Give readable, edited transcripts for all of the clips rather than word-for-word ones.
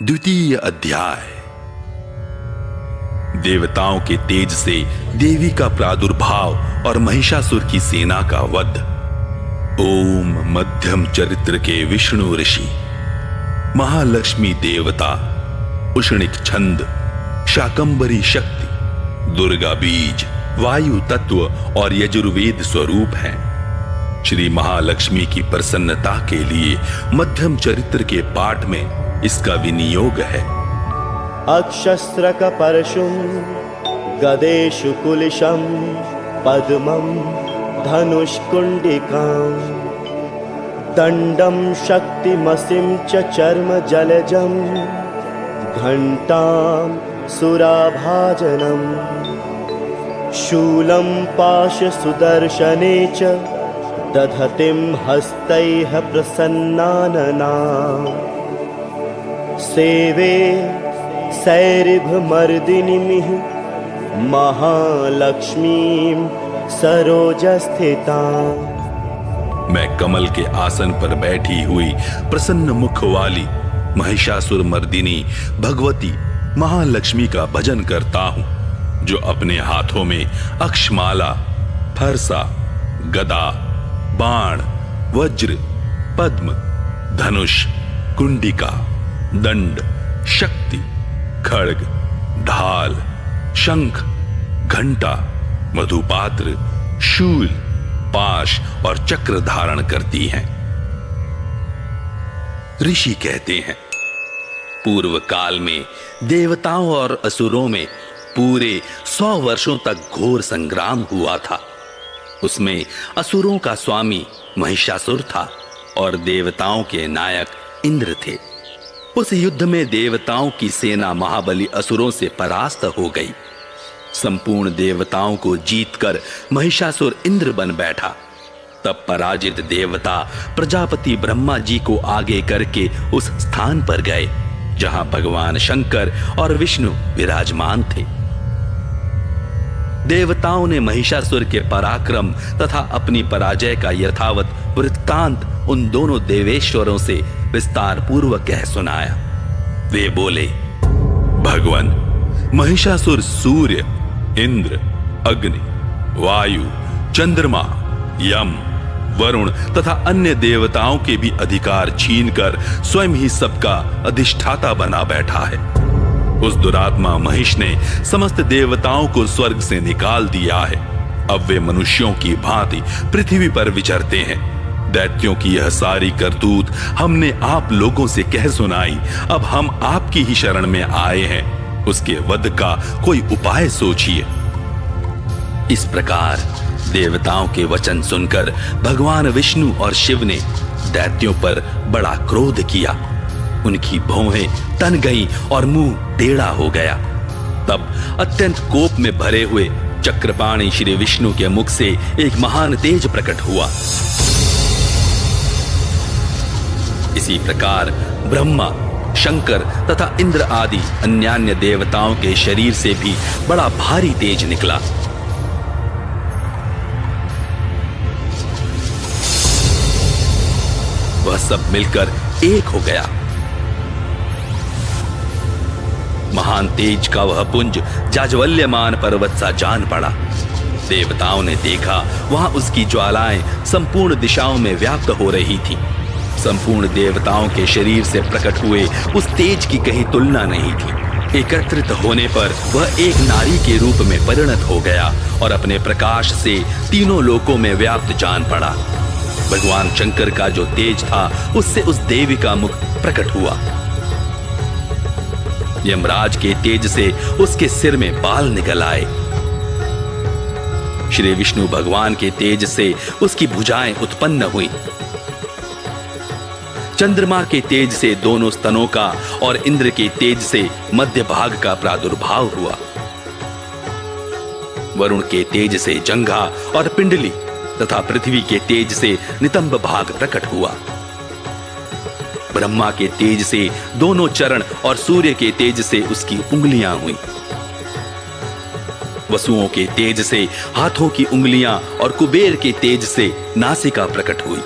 द्वितीय अध्याय। देवताओं के तेज से देवी का प्रादुर्भाव और महिषासुर की सेना का वध। ओम मध्यम चरित्र के विष्णु ऋषि, महालक्ष्मी देवता, उष्णिक छंद, शाकंभरी शक्ति, दुर्गा बीज, वायु तत्व और यजुर्वेद स्वरूप हैं। श्री महालक्ष्मी की प्रसन्नता के लिए मध्यम चरित्र के पाठ में इसका विनियोग है। अक्षस्त्रक परशुम गदेषु कुलिशम पद्मम धनुष्कुंडिकां दंडम शक्तिमसिं च चर्म जलजम घंटां सुराभाजनम शूलं पाशसुदर्शने च दधतिं हस्तैः प्रसन्नानना सेवे सैरिभमर्दिनीमिह महालक्ष्मीं सरोजस्थितां। मैं कमल के आसन पर बैठी हुई प्रसन्न मुख वाली महिषासुर मर्दिनी भगवती महालक्ष्मी का भजन करता हूं, जो अपने हाथों में अक्षमाला, फरसा, गदा, बाण, वज्र, पद्म, धनुष, कुंडिका, दंड, शक्ति, खड्ग, ढाल, शंख, घंटा, मधुपात्र, शूल, पाश और चक्र धारण करती हैं। ऋषि कहते हैं, पूर्व काल में देवताओं और असुरों में पूरे 100 वर्षों तक घोर संग्राम हुआ था। उसमें असुरों का स्वामी महिषासुर था और देवताओं के नायक इंद्र थे। उस युद्ध में देवताओं की सेना महाबली असुरों से परास्त हो गई। संपूर्ण देवताओं को जीतकर महिषासुर इंद्र बन बैठा। तब पराजित देवता प्रजापति ब्रह्मा जी को आगे करके उस स्थान पर गए जहां भगवान शंकर और विष्णु विराजमान थे। देवताओं ने महिषासुर के पराक्रम तथा अपनी पराजय का यथावत वृत्तांत उन दोनों देवेश्वरों से विस्तार पूर्वक कह सुनाया। वे बोले, भगवान, महिषासुर सूर्य, इंद्र, अग्नि, वायु, चंद्रमा, यम, वरुण तथा अन्य देवताओं के भी अधिकार छीनकर स्वयं ही सबका अधिष्ठाता बना बैठा है। उस दुरात्मा महिष ने समस्त देवताओं को स्वर्ग से निकाल दिया है। अब वे मनुष्यों की भांति पृथ्वी पर विचरते हैं। दैत्यों की यह सारी करतूत हमने आप लोगों से कह सुनाई। अब हम आपकी ही शरण में आए हैं। उसके वध का कोई उपाय सोचिए। इस प्रकार देवताओं के वचन सुनकर भगवान विष्णु और शिव ने दैत्यों पर बड़ा क्रोध किया। उनकी भौहें तन गईं और मुंह टेढ़ा हो गया। तब अत्यंत कोप में भरे हुए चक्रपाणी श्री विष्णु के मुख से एक महान तेज प्रकट हुआ। इसी प्रकार ब्रह्मा, शंकर तथा इंद्र आदि अन्यान्य देवताओं के शरीर से भी बड़ा भारी तेज निकला। वह सब मिलकर एक हो गया। महान तेज का वह पुंज जाज्वल्यमान पर्वत सा जान पड़ा। देवताओं ने देखा, वहां उसकी ज्वालाएं संपूर्ण दिशाओं में व्याप्त हो रही थी। संपूर्ण देवताओं के शरीर से प्रकट हुए उस तेज की कहीं तुलना नहीं थी। एकत्रित होने पर वह एक नारी के रूप में परिणत हो गया और अपने प्रकाश से तीनों लोकों में व्याप्त जान पड़ा। भगवान शंकर का जो तेज था, उससे उस देवी का मुख प्रकट हुआ। यमराज के तेज से उसके सिर में बाल निकल आए। श्री विष्णु भगवान के तेज से उसकी भुजाएं उत्पन्न हुई। चंद्रमा के तेज से दोनों स्तनों का और इंद्र के तेज से मध्य भाग का प्रादुर्भाव हुआ। वरुण के तेज से जंघा और पिंडली तथा पृथ्वी के तेज से नितंब भाग प्रकट हुआ। ब्रह्मा के तेज से दोनों चरण और सूर्य के तेज से उसकी उंगलियां हुई। वसुओं के तेज से हाथों की उंगलियां और कुबेर के तेज से नासिका प्रकट हुई।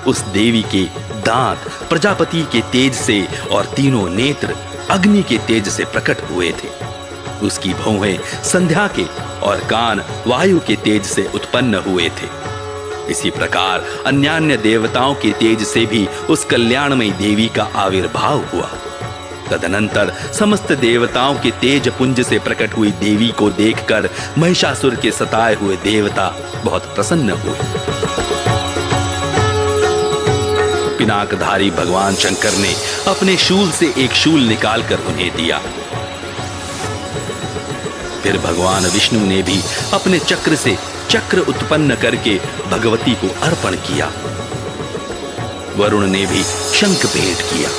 उस देवी के दांत प्रजापति के तेज से और तीनों नेत्र अग्नि के तेज से प्रकट हुए थे। उसकी भौहें संध्या के और कान वायु के तेज से उत्पन्न हुए थे। इसी प्रकार अन्यान्य देवताओं के तेज से भी उस कल्याणमयी देवी का आविर्भाव हुआ। तदनंतर समस्त देवताओं के तेज पुंज से प्रकट हुई देवी को देखकर महिषासुर के सताए हुए देवता बहुत प्रसन्न हुए। पिनाकधारी भगवान शंकर ने अपने शूल से एक शूल निकालकर उन्हें दिया। फिर भगवान विष्णु ने भी अपने चक्र से चक्र उत्पन्न करके भगवती को अर्पण किया। वरुण ने भी शंख भेंट किया।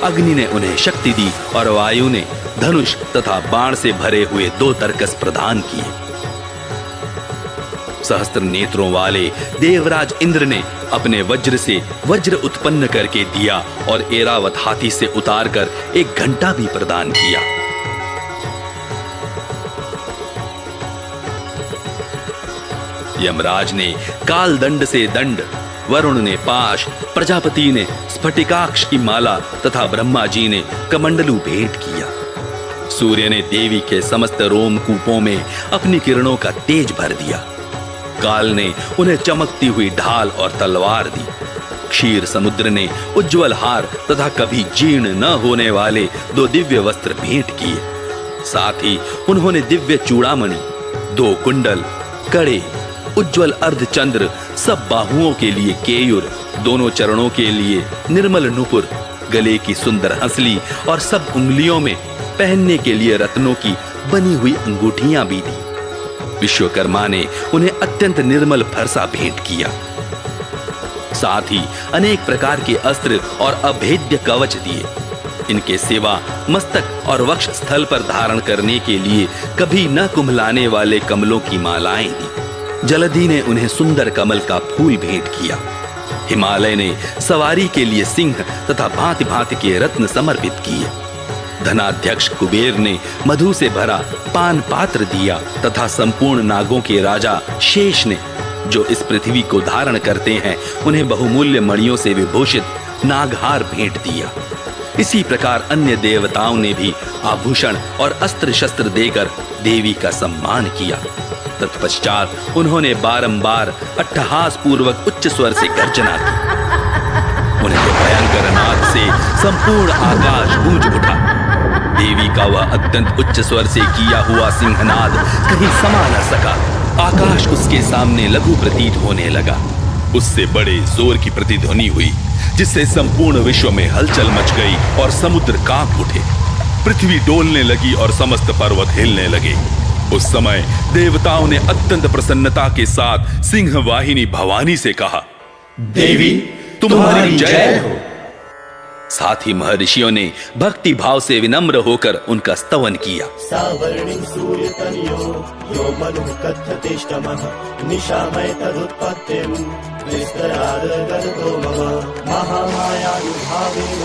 अग्नि ने उन्हें शक्ति दी और वायु ने धनुष तथा बाण से भरे हुए 2 तरकस प्रदान किए। सहस्त्र नेत्रों वाले देवराज इंद्र ने अपने वज्र से वज्र उत्पन्न करके दिया और ऐरावत हाथी से उतारकर एक घंटा भी प्रदान किया। यमराज ने काल दंड से दंड, वरुण ने पाश, प्रजापति ने स्फटिकाक्ष की माला तथा ब्रह्मा जी ने कमंडलू भेंट किया। सूर्य ने देवी के समस्त रोमकूपों में अपनी किरणों का तेज भर दिया। काल ने उन्हें चमकती हुई ढाल और तलवार दी। क्षीर समुद्र ने उज्जवल हार तथा कभी जीर्ण न होने वाले 2 दिव्य वस्त्र भेंट किए। साथ ही उन्होंने दिव्य चूड़ामणि, 2 कुंडल, कड़े, उज्जवल अर्धचंद्र, सब बाहुओं के लिए केयूर, दोनों चरणों के लिए निर्मल नुपुर, गले की सुंदर हंसली और सब उंगलियों में पहनने के लिए रत्नों की बनी हुई अंगूठियां भी दी। विश्वकर्मा ने उन्हें अत्यंत निर्मल फरसा भेंट किया। साथ ही अनेक प्रकार के अस्त्र और अभेद्य कवच दिए। इनके सिवा मस्तक और वक्ष स्थल पर धारण करने के लिए कभी न कुम्हलाने वाले कमलों की मालाएं दी। जलधि ने उन्हें सुंदर कमल का फूल भेंट किया। हिमालय ने सवारी के लिए सिंह तथा भांति भांति के रत्न समर्पित किए। धनाध्यक्ष कुबेर ने मधु से भरा पान पात्र दिया तथा संपूर्ण नागों के राजा शेष ने, जो इस पृथ्वी को धारण करते हैं, उन्हें बहुमूल्य मणियों से विभूषित नागहार भेंट दिया। इसी प्रकार अन्य देवताओं ने भी आभूषण और अस्त्र शस्त्र देकर देवी का सम्मान किया। तत्पश्चात उन्होंने बारंबार अट्टहास पूर्वक उच्च स्वर से गर्जना की। उनके भयंकर नाद से संपूर्ण आकाश गूंज उठा। देवी का वह अत्यंत उच्च स्वर से किया हुआ सिंहनाद कहीं समा न सका। आकाश उसके सामने लघु प्रतीत होने लगा। उससे बड़े जोर की प्रतिध्वनि हुई, जिससे संपूर्ण विश्व में हलचल मच गई और समुद्र कांप उठे। पृथ्वी डोलने लगी और समस्त पर्वत हिलने लगे। उस समय देवताओं ने अत्यंत प्रसन्नता के साथ सिंह वाहिनी भवानी से कहा, देवी तुम्हारी जय हो। साथ ही महर्षियों ने भक्ति भाव से विनम्र होकर उनका स्तवन किया। सावर्णिं सूर्यतनयो यो मनुः कथ्यतेष्टमः निशामय तदुत्पत्तिं विस्तराद गर्भो मम महामायानुभावेन।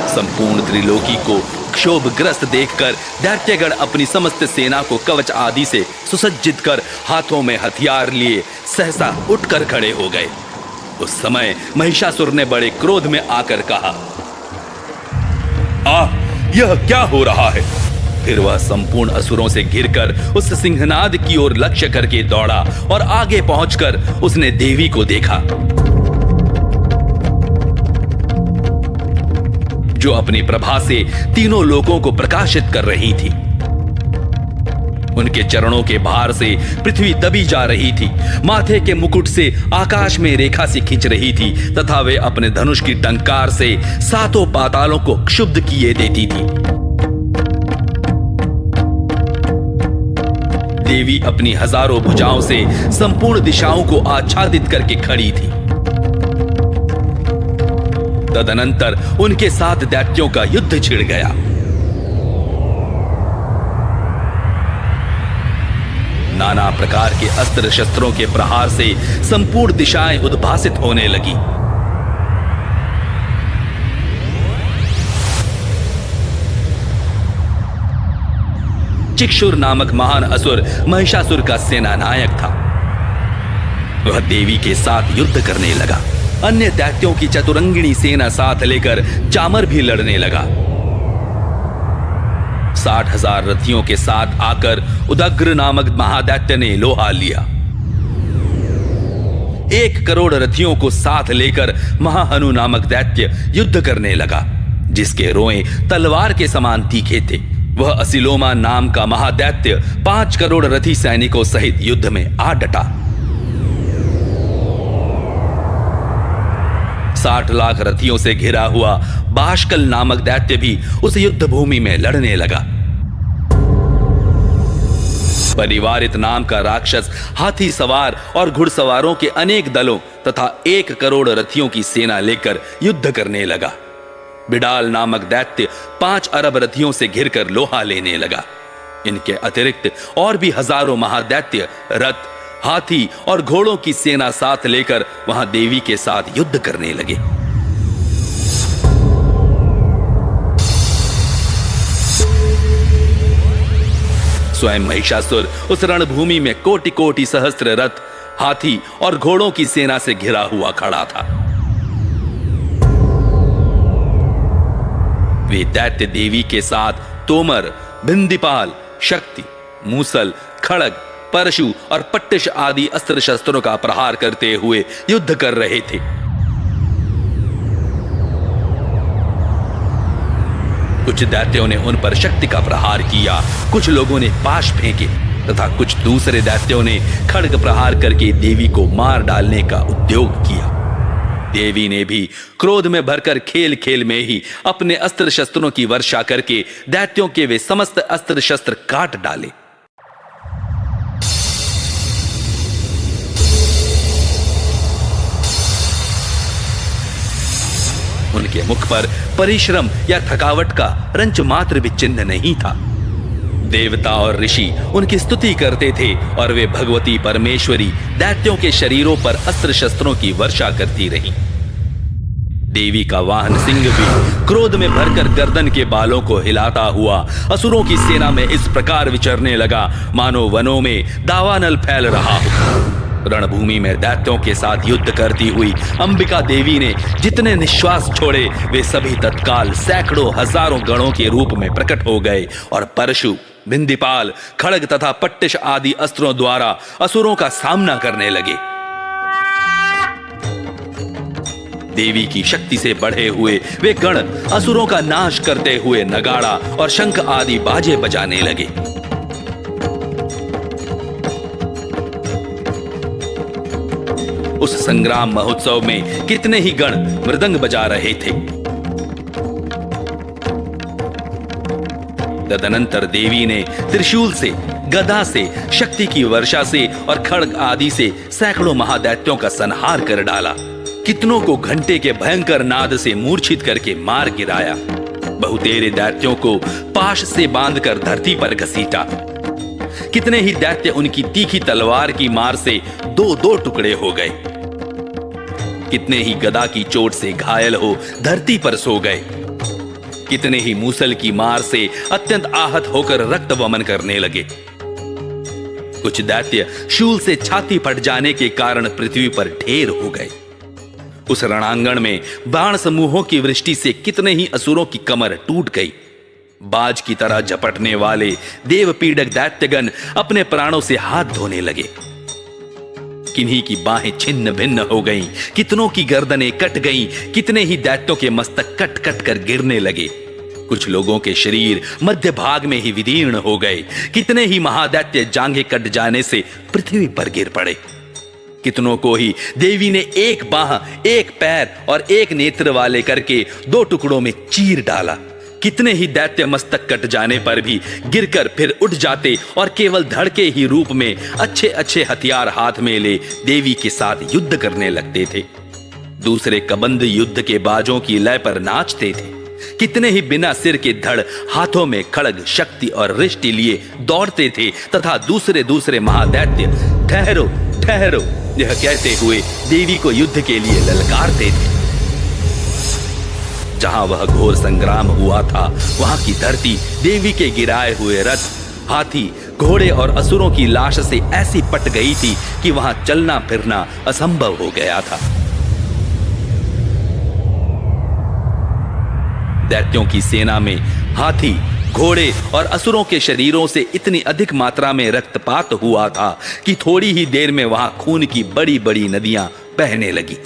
संपूर्ण त्रिलोकी को क्षोभग्रस्त देखकर दैत्यगण अपनी समस्त सेना को कवच आदि से सुसज्जित कर हाथों में हथियार लिए सहसा उठकर खड़े हो गए। उस समय महिषासुर ने बड़े क्रोध में आकर कहा, यह क्या हो रहा है? फिर वह संपूर्ण असुरों से घिरकर उस सिंहनाद की ओर लक्ष्य करके दौड़ा और आगे पहुंचकर उसने देवी को देखा, जो अपनी प्रभा से तीनों लोकों को प्रकाशित कर रही थी। उनके चरणों के भार से पृथ्वी दबी जा रही थी, माथे के मुकुट से आकाश में रेखा सी खींच रही थी तथा वे अपने धनुष की टंकार से सातों पातालों को क्षुब्ध किए देती थी। देवी अपनी हजारों भुजाओं से संपूर्ण दिशाओं को आच्छादित करके खड़ी थी। तदनंतर उनके साथ दैत्यों का युद्ध छिड़ गया। नाना प्रकार के अस्त्र शस्त्रों के प्रहार से संपूर्ण दिशाएं उद्भासित होने लगी। चिक्षुर नामक महान असुर महिषासुर का सेनानायक था। वह देवी के साथ युद्ध करने लगा। अन्य दैत्यों की चतुरंगिणी सेना साथ लेकर चामर भी लड़ने लगा। 60,000 रथियों के साथ आकर उदग्र नामक महादैत्य ने लोहा लिया। 1 करोड़ रथियों को साथ लेकर महाहनु नामक दैत्य युद्ध करने लगा, जिसके रोए तलवार के समान तीखे थे। वह असिलोमा नाम का महादैत्य 5 करोड़ रथी सैनिकों सहित युद्ध में आ डटा। 60 लाख रथियों से घिरा हुआ बाशकल नामक दैत्य भी उस युद्ध भूमि में लड़ने लगा। परिवारित नाम का राक्षस हाथी सवार और घुड़सवारों के अनेक दलों तथा 1 करोड़ रथियों की सेना लेकर युद्ध करने लगा। बिडाल नामक दैत्य 5 अरब रथियों से घिरकर लोहा लेने लगा। इनके अतिरिक्त और भी हजारों महादैत्य रथ, हाथी और घोड़ों की सेना साथ लेकर वहां देवी के साथ युद्ध करने लगे। स्वयं महिषासुर उस रणभूमि में कोटि कोटि सहस्त्र रथ, हाथी और घोड़ों की सेना से घिरा हुआ खड़ा था। वे दैत्य देवी के साथ तोमर, बिंदीपाल, शक्ति, मूसल, खड़ग, परशु और पट्टिश आदि अस्त्र शस्त्रों का प्रहार करते हुए युद्ध कर रहे थे। कुछ दैत्यों ने उन पर शक्ति का प्रहार किया, कुछ लोगों ने पाश फेंके तथा कुछ दूसरे दैत्यों ने खड्ग प्रहार करके देवी को मार डालने का उद्योग किया। देवी ने भी क्रोध में भरकर खेल खेल में ही अपने अस्त्र शस्त्रों की वर्षा करके दैत्यों के वे समस्त अस्त्र शस्त्र काट डाले। उनके मुख पर परिश्रम या थकावट का रंच मात्र भी चिन्ह नहीं था। देवता और ऋषि उनकी स्तुति करते थे और वे भगवती परमेश्वरी दैत्यों के शरीरों पर अस्त्र शस्त्रों की वर्षा करती रही। देवी का वाहन सिंह भी क्रोध में भरकर गर्दन के बालों को हिलाता हुआ असुरों की सेना में इस प्रकार विचरने लगा मानो वनों में दावानल फैल रहा हो। रणभूमि में दैत्यों के साथ युद्ध करती हुई अंबिका देवी ने जितने निश्वास छोड़े वे सभी तत्काल सैकड़ों हजारों गणों के रूप में प्रकट हो गए और परशु, बिंदीपाल, खड्ग तथा पट्टिश आदि अस्त्रों द्वारा असुरों का सामना करने लगे। देवी की शक्ति से बढ़े हुए वे गण असुरों का नाश करते हुए नगाड़ा और शंख आदि बाजे बजाने लगे। उस संग्राम महोत्सव में कितने ही गण मृदंग बजा रहे थे। तदनंतर देवी ने त्रिशूल से, गदा से, शक्ति की वर्षा से और खड्ग आदि से सैकड़ों महादैत्यों का संहार कर डाला। कितनों को घंटे के भयंकर नाद से मूर्छित करके मार गिराया। बहुतेरे दैत्यों को पाश से बांधकर धरती पर घसीटा। कितने ही दैत्य उनकी तीखी तलवार की मार से 2-2 टुकड़े हो गए। कितने ही गदा की चोट से घायल हो धरती पर सो गए। कितने ही मूसल की मार से अत्यंत आहत होकर रक्त वमन करने लगे। कुछ दैत्य शूल से छाती फट जाने के कारण पृथ्वी पर ढेर हो गए। उस रणांगण में बाण समूहों की वृष्टि से कितने ही असुरों की कमर टूट गई। बाज की तरह झपटने वाले देव पीड़क दैत्यगण अपने प्राणों से हाथ धोने लगे। किन्हीं की बाहें छिन्न भिन्न हो गईं, कितनों की गर्दनें कट गईं, कितने ही दैत्यों के मस्तक कट कट कर गिरने लगे। कुछ लोगों के शरीर मध्य भाग में ही विदीर्ण हो गए। कितने ही महादैत्य जांघें कट जाने से पृथ्वी पर गिर पड़े। कितनों को ही देवी ने एक बाह, एक पैर और एक नेत्र वाले करके 2 टुकड़ों में चीर डाला। कितने ही दैत्य मस्तक कट जाने पर भी गिरकर फिर उठ जाते और केवल धड़ के ही रूप में अच्छे अच्छे हथियार हाथ में ले देवी के साथ युद्ध करने लगते थे। दूसरे कबंध युद्ध के बाजों की लय पर नाचते थे। कितने ही बिना सिर के धड़ हाथों में खड्ग, शक्ति और रिष्टि लिए दौड़ते थे तथा दूसरे दूसरे महादैत्य ठहरो ठहरो यह कहते हुए देवी को युद्ध के लिए ललकारते थे। जहां वह घोर संग्राम हुआ था वहां की धरती देवी के गिराए हुए रथ, हाथी, घोड़े और असुरों की लाश से ऐसी पट गई थी कि वहां चलना फिरना असंभव हो गया था। दैत्यों की सेना में हाथी, घोड़े और असुरों के शरीरों से इतनी अधिक मात्रा में रक्तपात हुआ था कि थोड़ी ही देर में वहां खून की बड़ी बड़ी नदियां बहने लगी।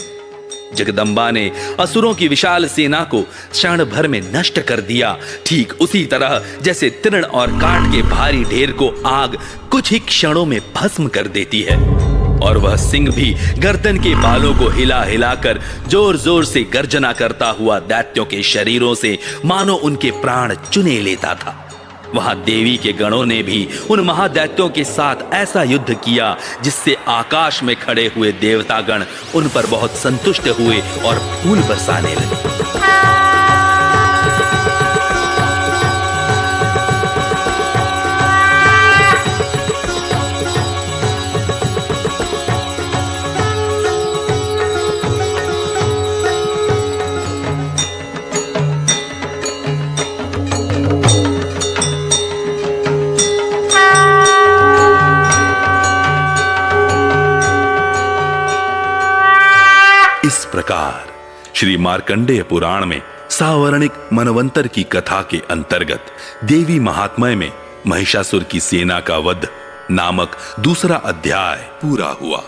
जगदम्बा ने असुरों की विशाल सेना को क्षण भर में नष्ट कर दिया, ठीक उसी तरह जैसे तृण और काठ के भारी ढेर को आग कुछ ही क्षणों में भस्म कर देती है। और वह सिंह भी गर्दन के बालों को हिला हिलाकर जोर जोर से गर्जना करता हुआ दैत्यों के शरीरों से मानो उनके प्राण चुने लेता था। वहां देवी के गणों ने भी उन महादैत्यों के साथ ऐसा युद्ध किया जिससे आकाश में खड़े हुए देवतागण उन पर बहुत संतुष्ट हुए और फूल बरसाने लगे। इस प्रकार श्री मार्कंडेय पुराण में सावर्णिक मनवंतर की कथा के अंतर्गत देवी महात्म्य में महिषासुर की सेना का वध नामक दूसरा अध्याय पूरा हुआ।